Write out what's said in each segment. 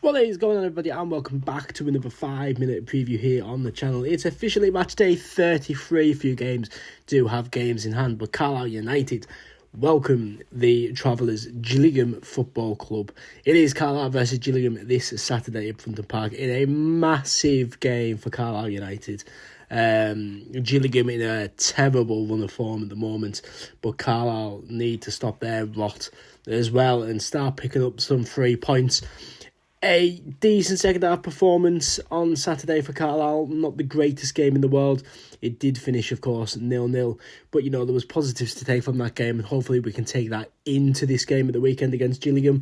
What is going on, everybody, and welcome back to another 5-minute preview here on the channel. It's officially match day 33. A few games do have games in hand, but Carlisle United welcome the travellers Gillingham Football Club. It is Carlisle versus Gillingham this Saturday at Simpson Park in a massive game for Carlisle United. Gillingham in a terrible run of form at the moment, but Carlisle need to stop their rot as well and start picking up some 3 points. A decent second half performance on Saturday for Carlisle. Not the greatest game in the world. It did finish, of course, 0-0. But, there was positives to take from that game, and hopefully we can take that into this game at the weekend against Gillingham.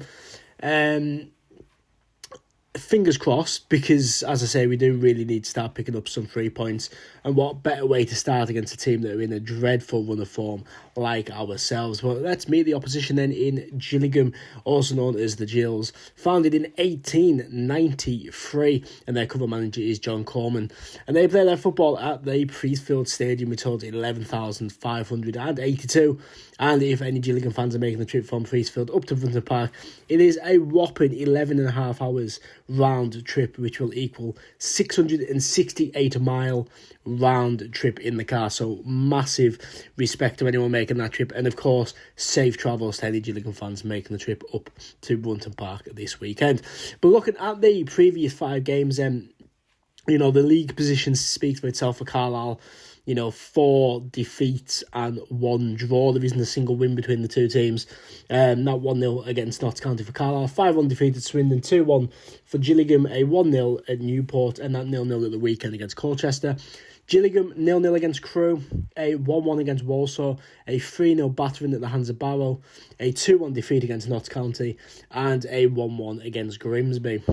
Fingers crossed, because, as I say, we do really need to start picking up some 3 points. And what better way to start against a team that are in a dreadful run of form like ourselves. Well, let's meet the opposition then in Gillingham, also known as the Gills. Founded in 1893, and their cover manager is John Corman. And they play their football at the Priestfield Stadium, which holds 11,582. And if any Gillingham fans are making the trip from Priestfield up to Simpson Park, it is a whopping 11.5 hours round trip, which will equal 668-mile round trip in the car. So massive respect to anyone making that trip, and of course safe travels to any Gillingham fans making the trip up to Simpson Park this weekend. But looking at the previous 5 games, the league position speaks for itself for Carlisle. 4 defeats and 1 draw. There isn't a single win between the two teams. Not 1-0 against Notts County for Carlisle, 5-1 defeat at Swindon, 2-1 for Gillingham, a 1-0 at Newport, and that 0-0 at the weekend against Colchester. Gillingham 0-0 against Crewe, a 1-1 against Walsall, a 3-0 battering at the hands of Barrow, a 2-1 defeat against Notts County, and a 1-1 against Grimsby.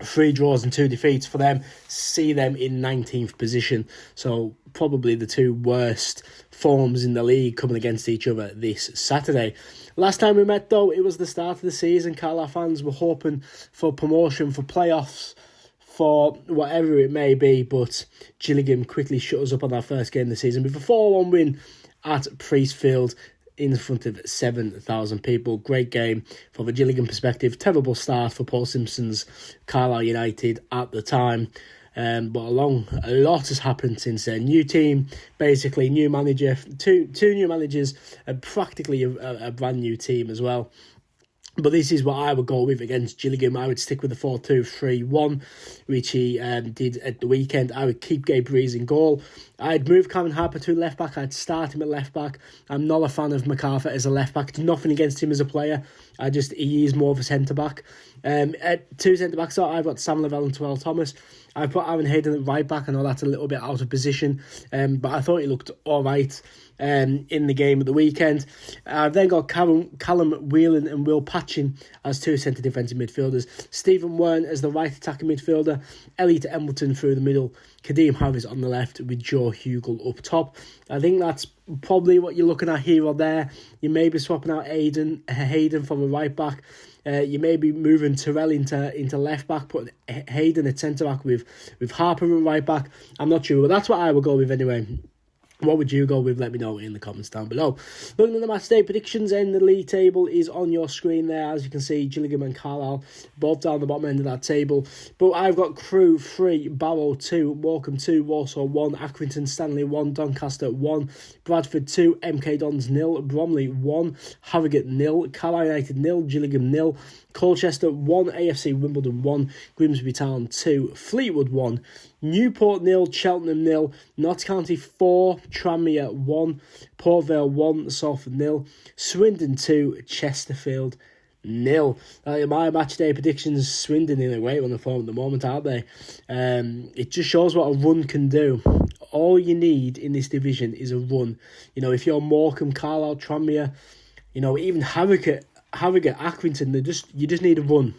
3 draws and 2 defeats for them see them in 19th position. So probably the 2 worst forms in the league coming against each other this Saturday. Last time we met, though, it was the start of the season. Carlisle fans were hoping for promotion, for playoffs, for whatever it may be, but Gillingham quickly shut us up on our first game of the season with a 4-1 win at Priestfield in front of 7,000 people. Great game from a Gillingham perspective. Terrible start for Paul Simpson's Carlisle United at the time. But a lot has happened since then. New team, basically new manager, two new managers, and practically a brand new team as well. But this is what I would go with against Gillingham. I would stick with the 4-2-3-1, which he did at the weekend. I would keep Gabe Breeze in goal. I'd move Cameron Harper to left back. I'd start him at left back. I'm not a fan of MacArthur as a left back. Nothing against him as a player. He is more of a centre back. At 2 centre backs, I've got Sam Lavelle and Terrell Thomas. I've put Aaron Hayden at right back. I know that's a little bit out of position, but I thought he looked all right in the game at the weekend. I've then got Callum Whelan and Will Patchin as 2 centre defensive midfielders. Stephen Wern as the right attacking midfielder. Elliot Embleton through the middle. Kadeem Harris on the left with Joe Hugel up top. I think that's probably what you're looking at here or there. You may be swapping out Hayden from a right back. You may be moving Terrell into left back, putting Hayden at centre back with Harper at right back. I'm not sure, but that's what I would go with anyway. What would you go with? Let me know in the comments down below. Looking at the match day predictions, the league table is on your screen there. As you can see, Gillingham and Carlisle both down the bottom end of that table. But I've got Crewe 3, Barrow 2, Morecambe 2, Walsall 1, Accrington Stanley 1, Doncaster 1, Bradford 2, MK Dons 0, Bromley 1, Harrogate 0, Carlisle United 0, Gillingham 0, Colchester 1, AFC Wimbledon 1, Grimsby Town 2, Fleetwood 1, Newport 0, Cheltenham 0, Notts County 4, Tranmere 1, Port Vale 1, Salford 0, Swindon 2, Chesterfield 0. My match day predictions, Swindon in a great run of form at the moment, aren't they? It just shows what a run can do. All you need in this division is a run. If you're Morecambe, Carlisle, Tranmere, even Harrogate, Accrington, you just need a run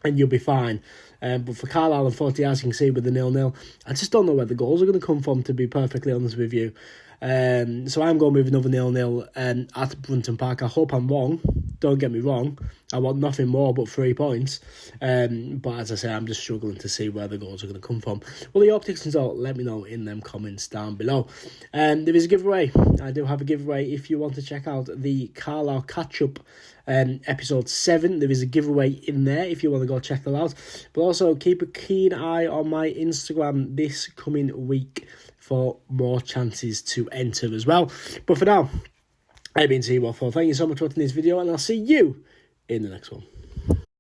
and you'll be fine. But for Carlisle, unfortunately, as you can see with the 0-0, I just don't know where the goals are going to come from, to be perfectly honest with you. So I'm going with another 0-0 at Simpson Park. I hope I'm wrong. Don't get me wrong. I want nothing more but 3 points. But as I say, I'm just struggling to see where the goals are going to come from. Well, your predictions are, let me know in them comments down below. There is a giveaway. I do have a giveaway if you want to check out the Carlisle catch-up episode 7. There is a giveaway in there if you want to go check that out. But also keep a keen eye on my Instagram this coming week for more chances to enter as well. But for now, I've been T-Waffle. Thank you so much for watching this video, and I'll see you in the next one.